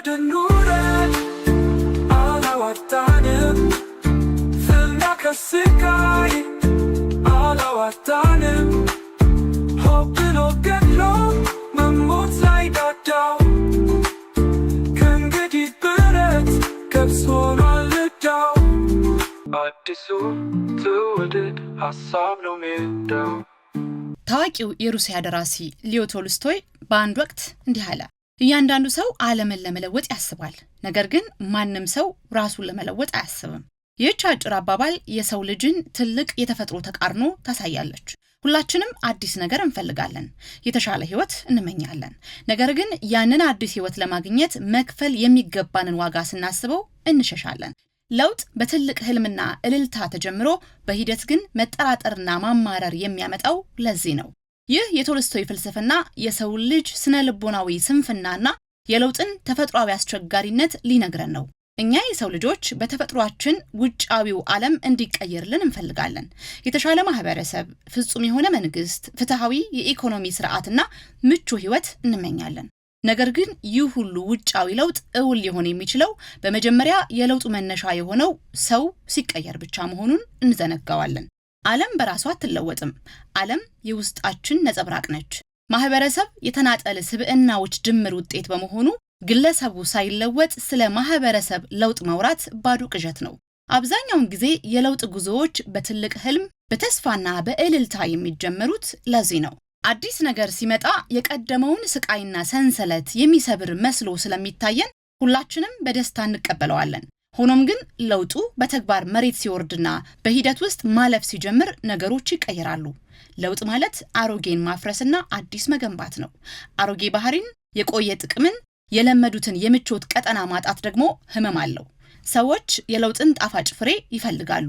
nuren alawatanım Fırnakasıkay alawatanım Hopun o gelo Mamutay dadaw Kengedit beret Kapsolalıdaw Addisu ትውልድ ሐሳብ ነው ሜዳው ታዋቂው የሩሲያ ደራሲ ሊዮ ቶልስቶይ በአንድ ወቅት እንዲህ አለ እያንዳንዱ ሰው ዓለምን ለመለወጥ ያስባል ነገር ግን ማንንም ሰው ራሱን ለመለወጥ አያስብም ይህች አጭር አባባል የሰው ልጅን ትልቅ የተፈጥሮ ተቃርኖ ታሳያለች ሁላችንም አዲስ ነገር እንፈልጋለን የተሻለ ህይወት እንመኛለን ነገር ግን ያንን አዲስ ህይወት ለማግኘት መክፈል የሚገባንን ዋጋ ስናስበው እንሸሻለን ለውጥ በትልቅ ህልምና እልልታ ተጀምሮ በሂደት ግን መጠራጠርና ማማረር የሚያመጣው ለዚህ ነው ይህ የቶልስቶይ ፍልስፍና የሰው ልጅ ስነ ልቦናዊ ስንፍናና የለውጥን ተፈጥሯዊ አስቸጋሪነት ሊነግረን ነው እኛ የሰው ልጆች በተፈጥሯችን ውጫዊው ዓለም እንዲቀየርልን እንፈልጋለን የተሻለ ማህበረሰብ ፍጹም የሆነ መንግስት ፍትሃዊ የኢኮኖሚ ስርዓትና ምቹ ህይወት እንመኛለን ነገር ግን ይህ ሁሉ ውጫዊ ለውጥ እውን ሊሆን የሚችለው በመጀመሪያ የለውጡ መነሻ የሆነው ሰው ሲቀየር ብቻ መሆኑን እንዘነጋዋለን ዓለም በራሷ አትለወጥም ዓለም የውስጣችን ነጸብራቅ ነች ማህበረሰብ የተናጠለ ስብዕናዎች ድምር ውጤት በመሆኑ ግለሰቡ ሳይለወጥ ስለ ማህበረሰብ ለውጥ ማውራት ባዶ ቅዠት ነው አብዛኛውን ጊዜ የለውጥ ጉዞዎች በትልቅ ህልም በተስፋና በእልልታ የሚጀምሩት ለዚህ ነው አዲስ ነገር ሲመጣ የቀደመውን ስቃይና ሰንሰለት የሚሰብር መስሎ ስለሚታየን ሁላችንም በደስታ እንቀበለዋለን ሆኖም ግን ለውጡ በተግባር መሬት ሲወርድና በሂደት ውስጥ ማለፍ ሲጀምር ነገሮች ይቀየራሉ ለውጥ ማለት አሮጌን ማፍረስና አዲስ መገንባት ነው አሮጌ ባህሪን የቆየ ጥቅምን የለመዱትን የምቾት ቀጠና ማጣት ደግሞ ህመም አለው ሰዎች የለውጥን ጣፋጭ ፍሬ ይፈልጋሉ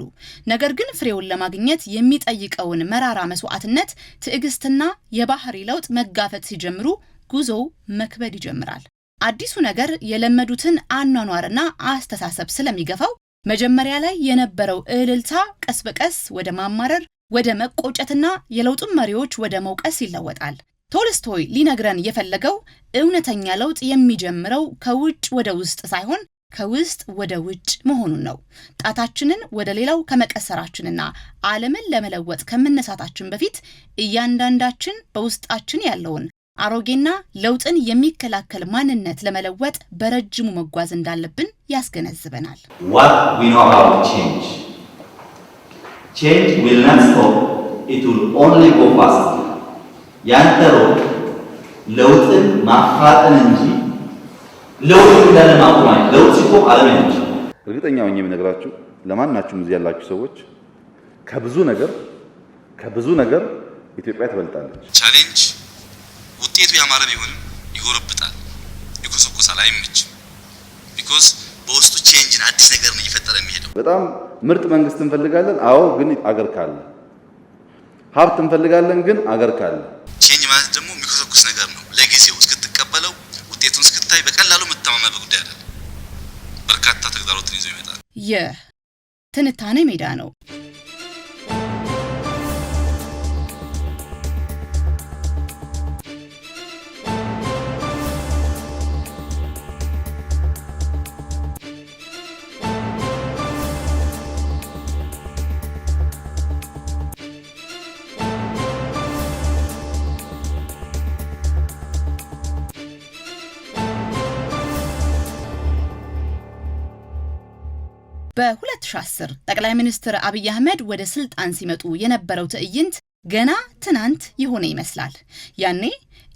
ነገር ግን ፍሬውን ለማግኘት የሚጠይቀውን መራራ መስዋዕትነት ትዕግስትና የባህሪ ለውጥ መጋፈጥ ሲጀምሩ ጉዞው መክበድ ይጀምራል አዲሱ ነገር የለመዱትን አኗኗርና አስተሳሰብ ስለሚገፋው መጀመሪያ ላይ የነበረው እልልታ ቀስ በቀስ ወደ ማማረር ወደ መቆጨትና የለውጡን መሪዎች ወደ መውቀስ ይለወጣል ቶልስቶይ ሊነግረን የፈለገው እውነተኛ ለውጥ የሚጀምረው ከውጭ ወደ ውስጥ ሳይሆን ከውስጥ ወደ ውጭ መሆኑን ነው ጣታችንን ወደ ሌላው ከመቀሰራችንና ዓለምን ለመለወጥ ከመነሳታችን በፊት እያንዳንዳችን በውስጣችን ያለውን አሮጌና ለውጥን የሚከላከል ማንነት ለመለወጥ በረጅሙ መጓዝ እንዳለብን ያስገነዝበናል What we know about change will not stop it will only go faster ያንተሮ ለውጥን ማፋጠን እንጂ ለውጥ እንዳለ ማቆም ለውጥ ሲቆም ዓለም ነች እርግጠኛ ሆኜ የምነግራችሁ ለማናችሁም እዚህ ያላችሁ ሰዎች ከብዙ ነገር ኢትዮጵያ ትበልጣለች ቻሌንጅ ውጤቱ ያማረ ቢሆንም ይጎረብጣል ይኮሰኮሳል አይመችም because በውስጡ ቼንጅን አዲስ ነገር ነው እየፈጠረ የሚሄደው በጣም ምርጥ መንግስት እንፈልጋለን አዎ ግን አገር ካለ ሀብት እንፈልጋለን ግን አገር ካለ ቼንጅ ማለት ደግሞ የሚኮሰኮስ ነገር ነው ለጊዜው እስክትቀበለው ውጤቱን እስክታይ በቀላሉ መተማመን ጉዳይ አይደለም በርካታ ተግዳሮትን ይዞ ይመጣል የትንታኔ ሜዳ ነው በ2010 ጠቅላይ ሚኒስትር አብይ አህመድ ወደ ስልጣን ሲመጡ የነበረው ትዕይንት ገና ትናንት የሆነ ይመስላል ያኔ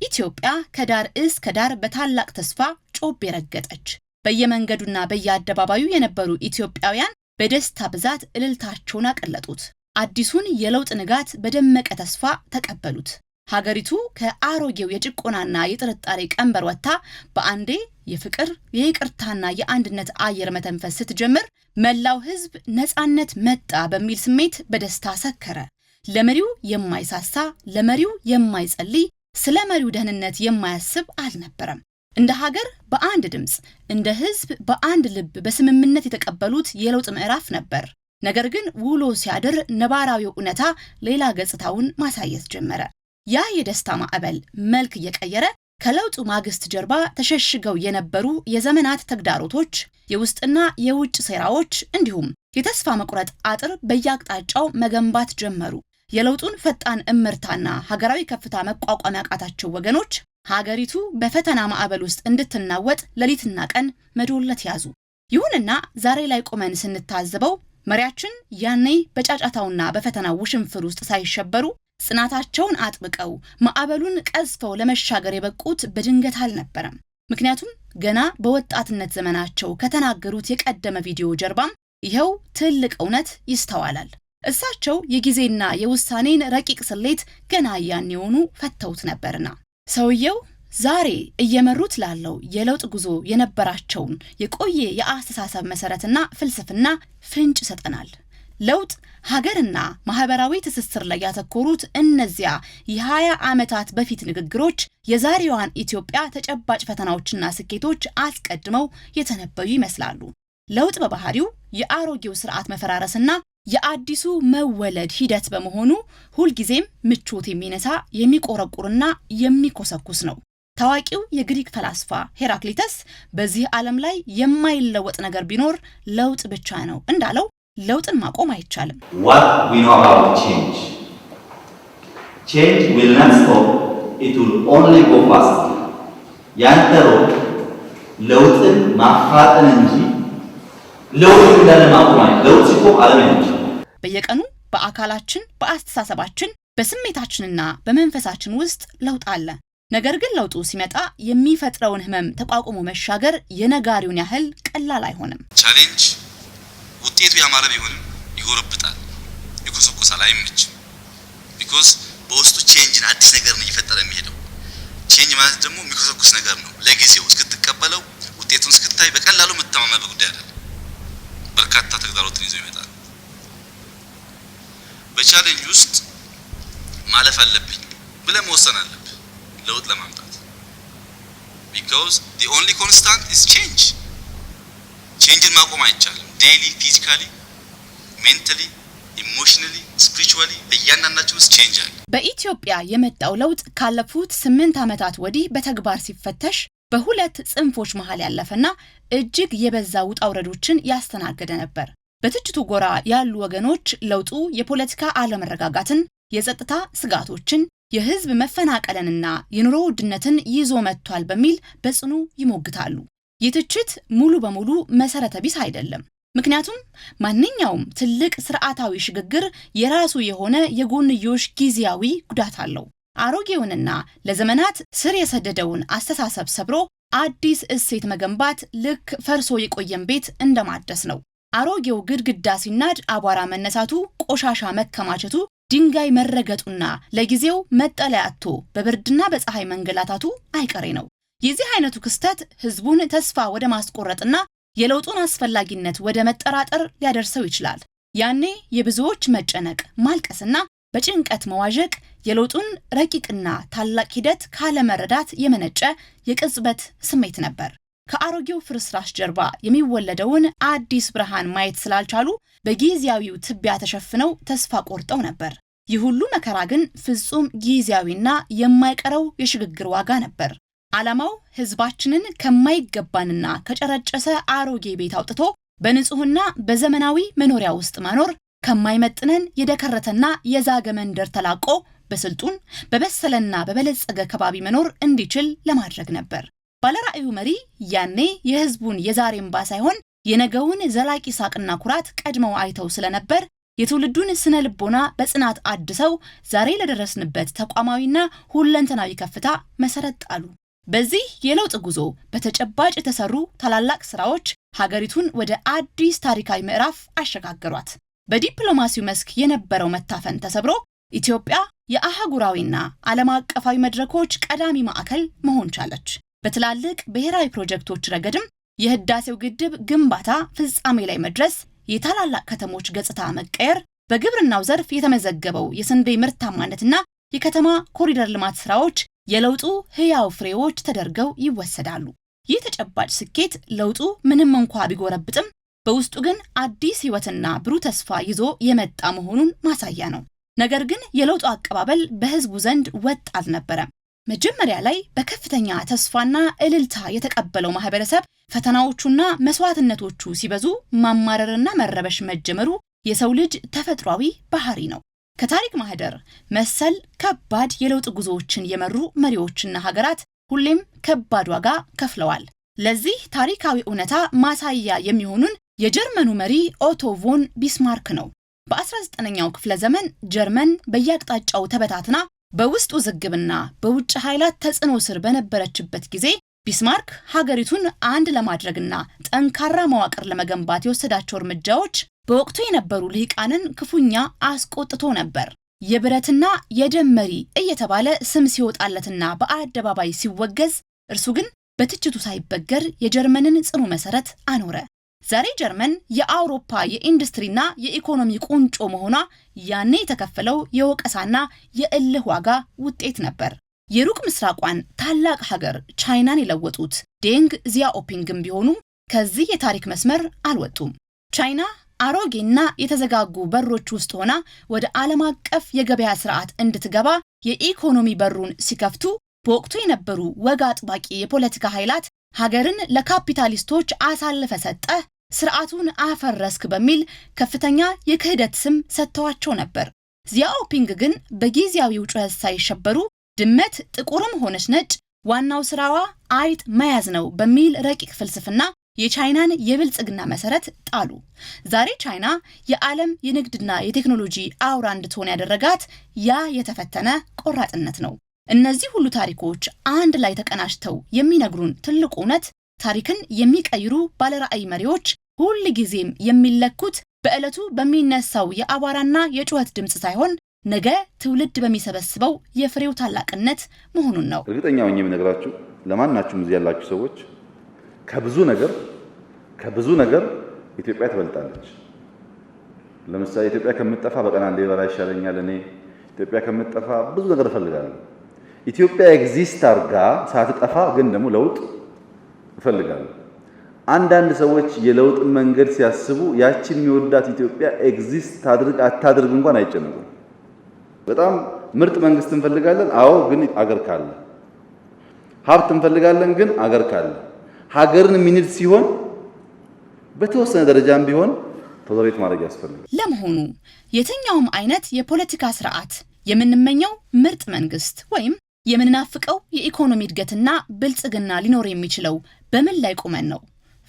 ኢትዮጵያ ከዳር እስከ ዳር በታላቅ ተስፋ ጮብ የረገጠች በየመንገዱና በየአደባባዩ የነበሩ ኢትዮጵያውያን በደስታ ብዛት እልልታቸውን አቀለጡት አዲሱን የለውጥ ንጋት በደመቀ ተስፋ ተቀበሉት ሀገሪቱ ከአሮጌው የጭቆናና የጥርጣሬ ቀንበር ወጥታ በአንዴ የፍቅር የይቅርታና የአንድነት አየር መተንፈስ ስትጀምር መላው ህዝብ ነፃነት መጣ በሚል ስሜት በደስታ ሰከረ ለመሪው የማይሳሳ ለመሪው የማይጸልይ ስለ መሪው ደህንነት የማያስብ አልነበረም እንደ ሀገር በአንድ ድምጽ እንደ ህዝብ በአንድ ልብ በስምምነት የተቀበሉት የለውጥ ምዕራፍ ነበር ነገር ግን ውሎ ሲያድር ነባራዊው ኡነታ ሌላ ገጽታውን ማሳየት ጀመረ ያ የደስታ ማዕበል መልክ እየቀየረ ከለውጡ ማግስት ጀርባ ተሸሽገው የነበሩ የዘመናት ተግዳሮቶች፣ የውስጥና የውጭ ሴራዎች እንዲሁም የተስፋ መቁረጥ አጥር በየአቅጣጫው መገንባት ጀመሩ። የለውጡን ፈጣን እምርታና ሀገራዊ ከፍታ መቋቋም ያቃታቸው ወገኖች ሀገሪቱ በፈተና ማዕበል ውስጥ እንድትናወጥ ሌሊትና ቀን መዶለት ያዙ። ይሁንና ዛሬ ላይ ቆመን ስንታዘበው መሪያችን ያኔ በጫጫታውና በፈተናው ውሽንፍር ውስጥ ሳይሸበሩ ጽናታቸውን አጥብቀው ማዕበሉን ቀዝፈው ለመሻገር የበቁት በድንገት አልነበረም። ምክንያቱም ገና በወጣትነት ዘመናቸው ከተናገሩት የቀደመ ቪዲዮ ጀርባም ይኸው ትልቅ እውነት ይስተዋላል። እሳቸው የጊዜና የውሳኔን ረቂቅ ስሌት ገና ያኔውኑ ፈተውት ነበርና ሰውየው ዛሬ እየመሩት ላለው የለውጥ ጉዞ የነበራቸውን የቆየ የአስተሳሰብ መሰረትና ፍልስፍና ፍንጭ ሰጠናል። ለውጥ ሀገርና ማህበራዊ ትስስር ላይ ያተኮሩት እነዚያ የ20 ዓመታት በፊት ንግግሮች የዛሬዋን ኢትዮጵያ ተጨባጭ ፈተናዎችና ስኬቶች አስቀድመው የተነበዩ ይመስላሉ። ለውጥ በባህሪው የአሮጌው ስርዓት መፈራረስና የአዲሱ መወለድ ሂደት በመሆኑ ሁልጊዜም ምቾት የሚነሳ የሚቆረቁርና የሚኮሰኩስ ነው። ታዋቂው የግሪክ ፈላስፋ ሄራክሊተስ በዚህ ዓለም ላይ የማይለወጥ ነገር ቢኖር ለውጥ ብቻ ነው እንዳለው ለውጥን ማቆም አይቻልም። What we know about change. Change will not stop. It will only go faster. ያንተሮ ለውጥን ማፋጠን እንጂ ለውጥ እንዳለ ማቆም አይቻልም። ለውጥ ሲቆም ዓለም ያንቻል። በየቀኑ በአካላችን፣ በአስተሳሰባችን፣ በስሜታችንና በመንፈሳችን ውስጥ ለውጥ አለ። ነገር ግን ለውጡ ሲመጣ የሚፈጥረውን ህመም ተቋቁሞ መሻገር የነጋሪውን ያህል ቀላል አይሆንም። ቻሌንጅ ውጤቱ ያማረ ቢሆንም ይጎረብጣል፣ ይኮሰኮሳል፣ አይመችም። ቢኮዝ በውስጡ ቼንጅን አዲስ ነገር ነው እየፈጠረ የሚሄደው። ቼንጅ ማለት ደግሞ የሚኮሰኩስ ነገር ነው። ለጊዜው እስክትቀበለው ውጤቱን እስክታይ በቀላሉ መተማመን ጉዳይ አይደለም። በርካታ ተግዳሮትን ይዞ ይመጣል። በቻሌንጅ ውስጥ ማለፍ አለብኝ ብለህ መወሰን አለብህ ለውጥ ለማምጣት። because the only constant is change. ቼንጅን ማቆም አይቻልም። ዴይሊ ፊዚካሊ፣ ሜንታሊ፣ ኢሞሽናሊ፣ ስፒሪቹዋሊ በእያንዳንዳችን ውስጥ ቼንጅ አለ። በኢትዮጵያ የመጣው ለውጥ ካለፉት 8 ዓመታት ወዲህ በተግባር ሲፈተሽ በሁለት ጽንፎች መሃል ያለፈና እጅግ የበዛ ውጣ ውረዶችን ያስተናገደ ነበር። በትችቱ ጎራ ያሉ ወገኖች ለውጡ የፖለቲካ አለመረጋጋትን፣ የጸጥታ ስጋቶችን፣ የህዝብ መፈናቀልንና የኑሮ ውድነትን ይዞ መጥቷል በሚል በጽኑ ይሞግታሉ። የትችት ሙሉ በሙሉ መሰረተ ቢስ አይደለም። ምክንያቱም ማንኛውም ትልቅ ስርዓታዊ ሽግግር የራሱ የሆነ የጎንዮሽ ጊዜያዊ ጉዳት አለው። አሮጌውንና ለዘመናት ስር የሰደደውን አስተሳሰብ ሰብሮ አዲስ እሴት መገንባት ልክ ፈርሶ የቆየን ቤት እንደማደስ ነው። አሮጌው ግድግዳ ሲናድ አቧራ መነሳቱ፣ ቆሻሻ መከማቸቱ፣ ድንጋይ መረገጡና ለጊዜው መጠለያ አጥቶ በብርድና በፀሐይ መንገላታቱ አይቀሬ ነው። የዚህ አይነቱ ክስተት ህዝቡን ተስፋ ወደ ማስቆረጥና የለውጡን አስፈላጊነት ወደ መጠራጠር ሊያደርሰው ይችላል። ያኔ የብዙዎች መጨነቅ፣ ማልቀስና በጭንቀት መዋዠቅ የለውጡን ረቂቅና ታላቅ ሂደት ካለመረዳት የመነጨ የቅጽበት ስሜት ነበር። ከአሮጌው ፍርስራሽ ጀርባ የሚወለደውን አዲስ ብርሃን ማየት ስላልቻሉ በጊዜያዊው ትቢያ ተሸፍነው ተስፋ ቆርጠው ነበር። ይህ ሁሉ መከራ ግን ፍጹም ጊዜያዊና የማይቀረው የሽግግር ዋጋ ነበር። ዓላማው ህዝባችንን ከማይገባንና ከጨረጨሰ አሮጌ ቤት አውጥቶ በንጹህና በዘመናዊ መኖሪያ ውስጥ ማኖር፣ ከማይመጥነን የደከረተና የዛገ መንደር ተላቆ በስልጡን በበሰለና በበለጸገ ከባቢ መኖር እንዲችል ለማድረግ ነበር። ባለራዕዩ መሪ ያኔ የህዝቡን የዛሬ እንባ ሳይሆን የነገውን ዘላቂ ሳቅና ኩራት ቀድመው አይተው ስለነበር የትውልዱን ስነ ልቦና በጽናት አድሰው ዛሬ ለደረስንበት ተቋማዊና ሁለንተናዊ ከፍታ መሰረት ጣሉ። በዚህ የለውጥ ጉዞ በተጨባጭ የተሰሩ ታላላቅ ስራዎች ሀገሪቱን ወደ አዲስ ታሪካዊ ምዕራፍ አሸጋገሯት። በዲፕሎማሲው መስክ የነበረው መታፈን ተሰብሮ ኢትዮጵያ የአህጉራዊና ዓለም አቀፋዊ መድረኮች ቀዳሚ ማዕከል መሆን ቻለች። በትላልቅ ብሔራዊ ፕሮጀክቶች ረገድም የህዳሴው ግድብ ግንባታ ፍጻሜ ላይ መድረስ፣ የታላላቅ ከተሞች ገጽታ መቀየር፣ በግብርናው ዘርፍ የተመዘገበው የስንዴ ምርታማነትና የከተማ ኮሪደር ልማት ስራዎች የለውጡ ህያው ፍሬዎች ተደርገው ይወሰዳሉ። ይህ ተጨባጭ ስኬት ለውጡ ምንም እንኳ ቢጎረብጥም በውስጡ ግን አዲስ ህይወትና ብሩህ ተስፋ ይዞ የመጣ መሆኑን ማሳያ ነው። ነገር ግን የለውጡ አቀባበል በህዝቡ ዘንድ ወጥ አልነበረም። መጀመሪያ ላይ በከፍተኛ ተስፋና እልልታ የተቀበለው ማህበረሰብ ፈተናዎቹና መስዋዕትነቶቹ ሲበዙ ማማረርና መረበሽ መጀመሩ የሰው ልጅ ተፈጥሯዊ ባህሪ ነው። ከታሪክ ማህደር መሰል ከባድ የለውጥ ጉዞዎችን የመሩ መሪዎችና ሀገራት ሁሌም ከባድ ዋጋ ከፍለዋል። ለዚህ ታሪካዊ እውነታ ማሳያ የሚሆኑን የጀርመኑ መሪ ኦቶ ቮን ቢስማርክ ነው። በ19ኛው ክፍለ ዘመን ጀርመን በየአቅጣጫው ተበታትና በውስጡ ዝግብና በውጭ ኃይላት ተጽዕኖ ስር በነበረችበት ጊዜ ቢስማርክ ሀገሪቱን አንድ ለማድረግና ጠንካራ መዋቅር ለመገንባት የወሰዳቸው እርምጃዎች በወቅቱ የነበሩ ልሂቃንን ክፉኛ አስቆጥቶ ነበር። የብረትና የደም መሪ እየተባለ ስም ሲወጣለትና በአደባባይ ሲወገዝ፣ እርሱ ግን በትችቱ ሳይበገር የጀርመንን ጽኑ መሰረት አኖረ። ዛሬ ጀርመን የአውሮፓ የኢንዱስትሪና የኢኮኖሚ ቁንጮ መሆኗ ያኔ የተከፈለው የወቀሳና የእልህ ዋጋ ውጤት ነበር። የሩቅ ምስራቋን ታላቅ ሀገር ቻይናን የለወጡት ዴንግ ዚያኦፒንግም ቢሆኑ ከዚህ የታሪክ መስመር አልወጡም። ቻይና አሮጌና የተዘጋጉ በሮች ውስጥ ሆና ወደ ዓለም አቀፍ የገበያ ስርዓት እንድትገባ የኢኮኖሚ በሩን ሲከፍቱ፣ በወቅቱ የነበሩ ወግ አጥባቂ የፖለቲካ ኃይላት ሀገርን ለካፒታሊስቶች አሳልፈ ሰጠ፣ ስርዓቱን አፈረስክ በሚል ከፍተኛ የክህደት ስም ሰጥተዋቸው ነበር። ዚያኦፒንግ ግን በጊዜያዊው ጩኸት ሳይሸበሩ ድመት ጥቁርም ሆነች ነጭ ዋናው ስራዋ አይጥ መያዝ ነው በሚል ረቂቅ ፍልስፍና የቻይናን የብልጽግና መሰረት ጣሉ። ዛሬ ቻይና የዓለም የንግድና የቴክኖሎጂ አውራ እንድትሆን ያደረጋት ያ የተፈተነ ቆራጥነት ነው። እነዚህ ሁሉ ታሪኮች አንድ ላይ ተቀናጅተው የሚነግሩን ትልቁ እውነት ታሪክን የሚቀይሩ ባለራዕይ መሪዎች ሁል ጊዜም የሚለኩት በዕለቱ በሚነሳው የአቧራና የጩኸት ድምጽ ሳይሆን ነገ ትውልድ በሚሰበስበው የፍሬው ታላቅነት መሆኑን ነው። እርግጠኛ ሆኜ የምነግራችሁ ለማናችሁም እዚህ ያላችሁ ሰዎች ከብዙ ነገር ኢትዮጵያ ትበልጣለች። ለምሳሌ ኢትዮጵያ ከምትጠፋ በቀን አንዴ በላ ይሻለኛል። እኔ ኢትዮጵያ ከምትጠፋ ብዙ ነገር እፈልጋለሁ። ኢትዮጵያ ኤግዚስት አርጋ ሳትጠፋ ግን ደግሞ ለውጥ እፈልጋለሁ። አንዳንድ ሰዎች የለውጥ መንገድ ሲያስቡ ያቺን የሚወዳት ኢትዮጵያ ኤግዚስት ታድርግ አታድርግ እንኳን አይጨነቁም። በጣም ምርጥ መንግስት እንፈልጋለን፣ አዎ፣ ግን አገር ካለ። ሀብት እንፈልጋለን፣ ግን አገር ካለ። ሀገርን የሚንድ ሲሆን በተወሰነ ደረጃም ቢሆን ቶለሬት ማድረግ ያስፈልጋል። ለመሆኑ የትኛውም አይነት የፖለቲካ ስርዓት የምንመኘው ምርጥ መንግስት ወይም የምንናፍቀው የኢኮኖሚ እድገትና ብልጽግና ሊኖር የሚችለው በምን ላይ ቆመን ነው?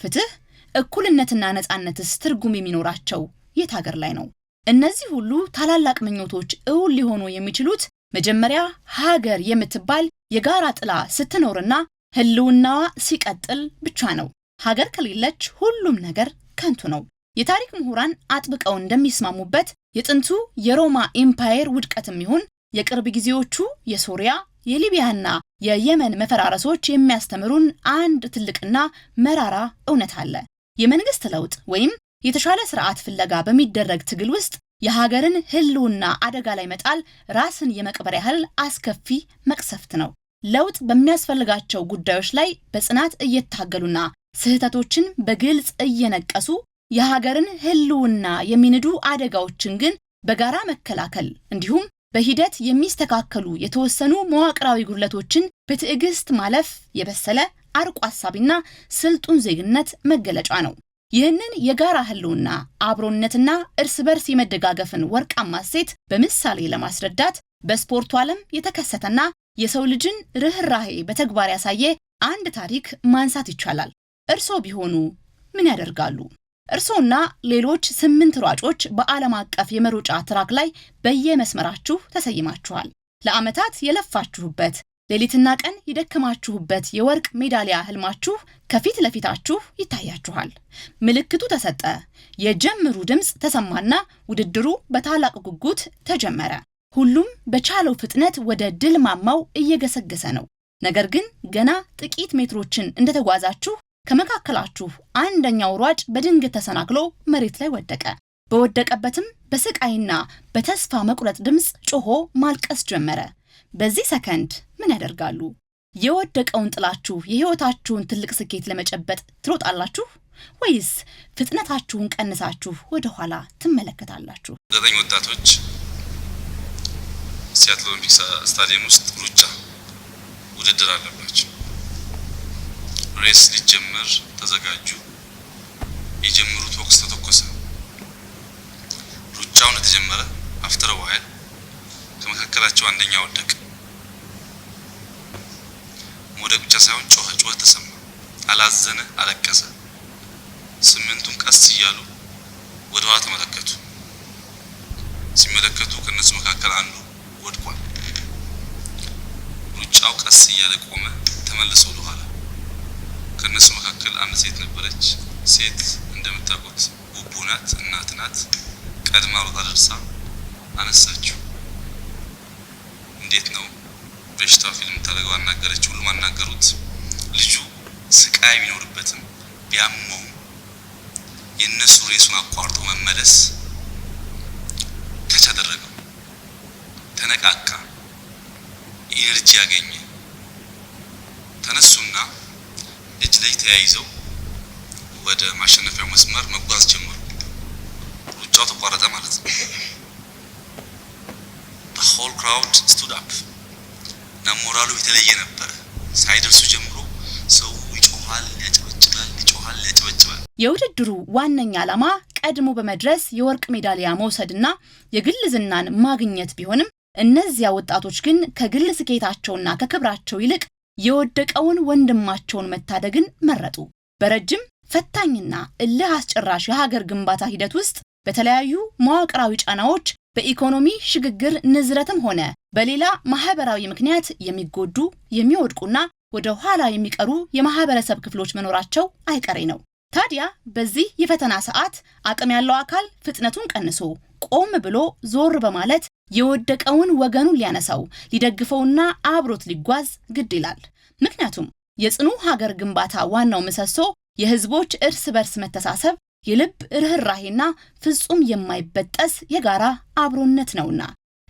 ፍትህ፣ እኩልነትና ነፃነትስ ትርጉም የሚኖራቸው የት ሀገር ላይ ነው? እነዚህ ሁሉ ታላላቅ ምኞቶች እውን ሊሆኑ የሚችሉት መጀመሪያ ሀገር የምትባል የጋራ ጥላ ስትኖርና ህልውናዋ ሲቀጥል ብቻ ነው። ሀገር ከሌለች ሁሉም ነገር ከንቱ ነው። የታሪክ ምሁራን አጥብቀው እንደሚስማሙበት የጥንቱ የሮማ ኤምፓየር ውድቀትም ይሁን የቅርብ ጊዜዎቹ የሶሪያ የሊቢያና የየመን መፈራረሶች የሚያስተምሩን አንድ ትልቅና መራራ እውነት አለ። የመንግስት ለውጥ ወይም የተሻለ ስርዓት ፍለጋ በሚደረግ ትግል ውስጥ የሀገርን ህልውና አደጋ ላይ መጣል ራስን የመቅበር ያህል አስከፊ መቅሰፍት ነው። ለውጥ በሚያስፈልጋቸው ጉዳዮች ላይ በጽናት እየታገሉና ስህተቶችን በግልጽ እየነቀሱ የሀገርን ህልውና የሚንዱ አደጋዎችን ግን በጋራ መከላከል እንዲሁም በሂደት የሚስተካከሉ የተወሰኑ መዋቅራዊ ጉድለቶችን በትዕግስት ማለፍ የበሰለ አርቆ ሐሳቢና ስልጡን ዜግነት መገለጫ ነው። ይህንን የጋራ ህልውና አብሮነትና እርስ በርስ የመደጋገፍን ወርቃማ እሴት በምሳሌ ለማስረዳት በስፖርቱ ዓለም የተከሰተና የሰው ልጅን ርህራሄ በተግባር ያሳየ አንድ ታሪክ ማንሳት ይቻላል። እርሶ ቢሆኑ ምን ያደርጋሉ? እርሶና ሌሎች 8 ሯጮች በዓለም አቀፍ የመሮጫ ትራክ ላይ በየመስመራችሁ ተሰይማችኋል። ለዓመታት የለፋችሁበት ሌሊትና ቀን የደከማችሁበት የወርቅ ሜዳሊያ ህልማችሁ ከፊት ለፊታችሁ ይታያችኋል። ምልክቱ ተሰጠ፣ የጀምሩ ድምጽ ተሰማና ውድድሩ በታላቅ ጉጉት ተጀመረ። ሁሉም በቻለው ፍጥነት ወደ ድል ማማው እየገሰገሰ ነው። ነገር ግን ገና ጥቂት ሜትሮችን እንደተጓዛችሁ ከመካከላችሁ አንደኛው ሯጭ በድንገት ተሰናክሎ መሬት ላይ ወደቀ። በወደቀበትም በስቃይና በተስፋ መቁረጥ ድምጽ ጮሆ ማልቀስ ጀመረ። በዚህ ሰከንድ ምን ያደርጋሉ? የወደቀውን ጥላችሁ የህይወታችሁን ትልቅ ስኬት ለመጨበጥ ትሮጣላችሁ ወይስ ፍጥነታችሁን ቀንሳችሁ ወደ ኋላ ትመለከታላችሁ? 9 ወጣቶች ሲያትል ኦሎምፒክ ስታዲየም ውስጥ ሩጫ ውድድር አለባቸው። ሬስ ሊጀመር ተዘጋጁ። የጀመሩት ቦክስ ተተኮሰ። ሩጫው ተጀመረ። አፍተር ዋይል ከመካከላቸው አንደኛ ወደቀ። መውደቅ ብቻ ሳይሆን ጮኸ ተሰማ። አላዘነ፣ አለቀሰ። ስምንቱን ቀስ እያሉ ወደ ኋላ ተመለከቱ። ሲመለከቱ ከነሱ መካከል አንዱ ወድቋል። ሩጫው ቀስ እያለ ቆመ። ተመልሶ ወደ ኋላ። ከነሱ መካከል አንድ ሴት ነበረች። ሴት እንደምታውቁት ቡቡ ናት፣ እናት ናት። ቀድማ ሮጣ ደርሳ አነሳችው። እንዴት ነው በሽታው ፊልም ታደርገው አናገረች። ሁሉም አናገሩት። ልጁ ስቃይ ቢኖርበትም ቢያመው የነሱ ሬሱን አቋርጦ መመለስ ተደረገው። ተነቃቃ፣ ኢነርጂ ያገኘ። ተነሱና እጅ ላይ ተያይዘው ወደ ማሸነፊያው መስመር መጓዝ ጀመሩ። ሩጫው ተቋረጠ ማለት ነው። the whole crowd stood up እና ሞራሉ የተለየ ነበር። ሳይደርሱ ጀምሮ ሰው ይጮሃል፣ ያጨበጭባል። የውድድሩ ዋነኛ ዓላማ ቀድሞ በመድረስ የወርቅ ሜዳሊያ መውሰድና የግል ዝናን ማግኘት ቢሆንም እነዚያ ወጣቶች ግን ከግል ስኬታቸውና ከክብራቸው ይልቅ የወደቀውን ወንድማቸውን መታደግን መረጡ። በረጅም ፈታኝና እልህ አስጨራሽ የሀገር ግንባታ ሂደት ውስጥ በተለያዩ መዋቅራዊ ጫናዎች በኢኮኖሚ ሽግግር ንዝረትም ሆነ በሌላ ማህበራዊ ምክንያት የሚጎዱ የሚወድቁና ወደ ኋላ የሚቀሩ የማህበረሰብ ክፍሎች መኖራቸው አይቀሬ ነው። ታዲያ በዚህ የፈተና ሰዓት አቅም ያለው አካል ፍጥነቱን ቀንሶ ቆም ብሎ ዞር በማለት የወደቀውን ወገኑን ሊያነሳው ሊደግፈውና አብሮት ሊጓዝ ግድ ይላል። ምክንያቱም የጽኑ ሀገር ግንባታ ዋናው ምሰሶ የህዝቦች እርስ በርስ መተሳሰብ፣ የልብ ርህራሄና ፍጹም የማይበጠስ የጋራ አብሮነት ነውና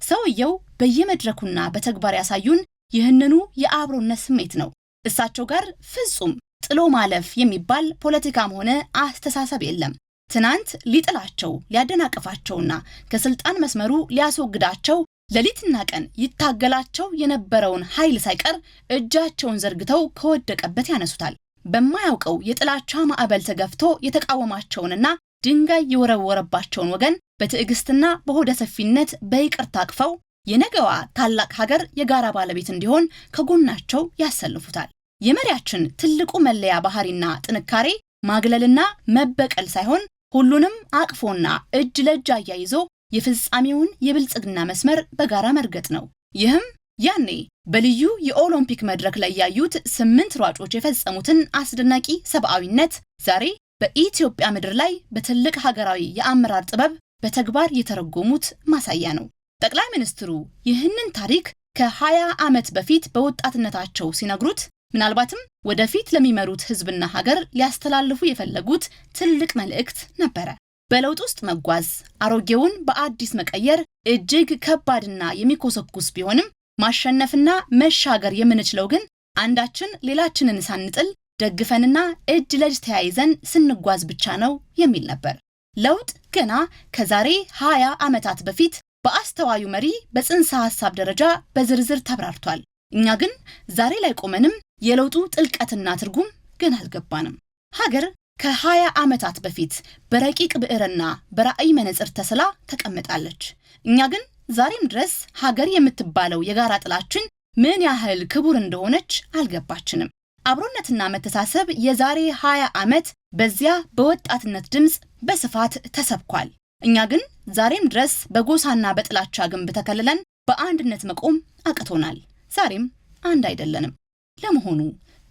ሰውየው በየመድረኩና በተግባር ያሳዩን ይህንኑ የአብሮነት ስሜት ነው። እሳቸው ጋር ፍጹም ጥሎ ማለፍ የሚባል ፖለቲካም ሆነ አስተሳሰብ የለም። ትናንት ሊጥላቸው ሊያደናቅፋቸውና ከስልጣን መስመሩ ሊያስወግዳቸው ሌሊትና ቀን ይታገላቸው የነበረውን ኃይል ሳይቀር እጃቸውን ዘርግተው ከወደቀበት ያነሱታል። በማያውቀው የጥላቻ ማዕበል ተገፍቶ የተቃወማቸውንና ድንጋይ የወረወረባቸውን ወገን በትዕግስትና በሆደ ሰፊነት በይቅርታ አቅፈው የነገዋ ታላቅ ሀገር የጋራ ባለቤት እንዲሆን ከጎናቸው ያሰልፉታል። የመሪያችን ትልቁ መለያ ባህሪና ጥንካሬ ማግለልና መበቀል ሳይሆን ሁሉንም አቅፎና እጅ ለእጅ አያይዞ የፍጻሜውን የብልጽግና መስመር በጋራ መርገጥ ነው። ይህም ያኔ በልዩ የኦሎምፒክ መድረክ ላይ ያዩት 8 ሯጮች የፈጸሙትን አስደናቂ ሰብአዊነት ዛሬ በኢትዮጵያ ምድር ላይ በትልቅ ሀገራዊ የአመራር ጥበብ በተግባር የተረጎሙት ማሳያ ነው። ጠቅላይ ሚኒስትሩ ይህንን ታሪክ ከ20 ዓመት በፊት በወጣትነታቸው ሲነግሩት ምናልባትም ወደፊት ለሚመሩት ህዝብና ሀገር ሊያስተላልፉ የፈለጉት ትልቅ መልእክት ነበረ። በለውጥ ውስጥ መጓዝ፣ አሮጌውን በአዲስ መቀየር እጅግ ከባድና የሚኮሰኩስ ቢሆንም ማሸነፍና መሻገር የምንችለው ግን አንዳችን ሌላችንን ሳንጥል ደግፈንና እጅ ለእጅ ተያይዘን ስንጓዝ ብቻ ነው የሚል ነበር። ለውጥ ገና ከዛሬ 20 ዓመታት በፊት በአስተዋዩ መሪ በጽንሰ ሐሳብ ደረጃ በዝርዝር ተብራርቷል። እኛ ግን ዛሬ ላይ ቆመንም የለውጡ ጥልቀትና ትርጉም ግን አልገባንም። ሀገር ከ20 ዓመታት በፊት በረቂቅ ብዕርና በራዕይ መነጽር ተስላ ተቀምጣለች። እኛ ግን ዛሬም ድረስ ሀገር የምትባለው የጋራ ጥላችን ምን ያህል ክቡር እንደሆነች አልገባችንም። አብሮነትና መተሳሰብ የዛሬ 20 ዓመት በዚያ በወጣትነት ድምጽ በስፋት ተሰብኳል። እኛ ግን ዛሬም ድረስ በጎሳና በጥላቻ ግንብ ተከልለን በአንድነት መቆም አቅቶናል። ዛሬም አንድ አይደለንም። ለመሆኑ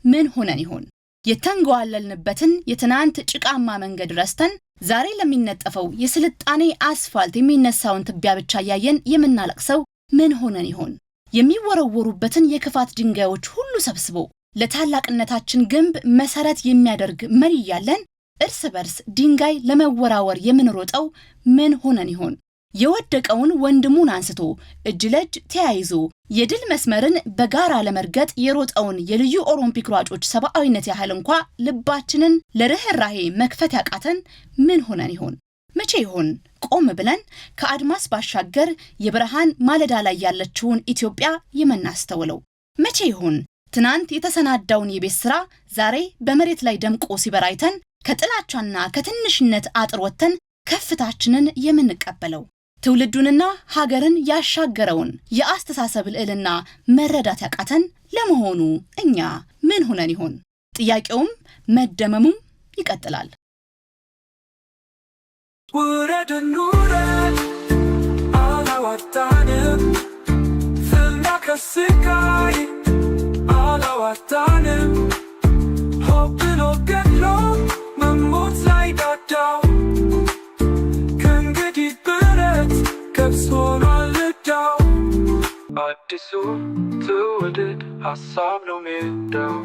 ምን ሆነን ይሆን? የተንጓለልንበትን የትናንት ጭቃማ መንገድ ረስተን ዛሬ ለሚነጠፈው የስልጣኔ አስፋልት የሚነሳውን ትቢያ ብቻ ያየን የምናለቅሰው ምን ሆነን ይሆን? የሚወረወሩበትን የክፋት ድንጋዮች ሁሉ ሰብስቦ ለታላቅነታችን ግንብ መሰረት የሚያደርግ መሪ ያለን እርስ በርስ ድንጋይ ለመወራወር የምንሮጠው ምን ሆነን ይሆን? የወደቀውን ወንድሙን አንስቶ እጅ ለእጅ ተያይዞ የድል መስመርን በጋራ ለመርገጥ የሮጠውን የልዩ ኦሎምፒክ ሯጮች ሰብአዊነት ያህል እንኳ ልባችንን ለርህራሄ መክፈት ያቃተን ምን ሆነን ይሆን? መቼ ይሆን ቆም ብለን ከአድማስ ባሻገር የብርሃን ማለዳ ላይ ያለችውን ኢትዮጵያ የምናስተውለው? መቼ ይሆን ትናንት የተሰናዳውን የቤት ስራ ዛሬ በመሬት ላይ ደምቆ ሲበራይተን ከጥላቻና ከትንሽነት አጥር ወጥተን ከፍታችንን የምንቀበለው ትውልዱንና ሀገርን ያሻገረውን የአስተሳሰብ ልዕልና መረዳት ያቃተን ለመሆኑ እኛ ምን ሆነን ይሆን? ጥያቄውም መደመሙም ይቀጥላል። ውረድ አላዋጣንም ፍና ከስቃይ አላዋጣንም ሆብሎ ገድሎ መሞት ላይ ዳዳው ከእንግዲህ ብረት ገብስ ሆኗል ዕዳው አዲሱ ትውልድ ሀሳብ ነው ሜዳው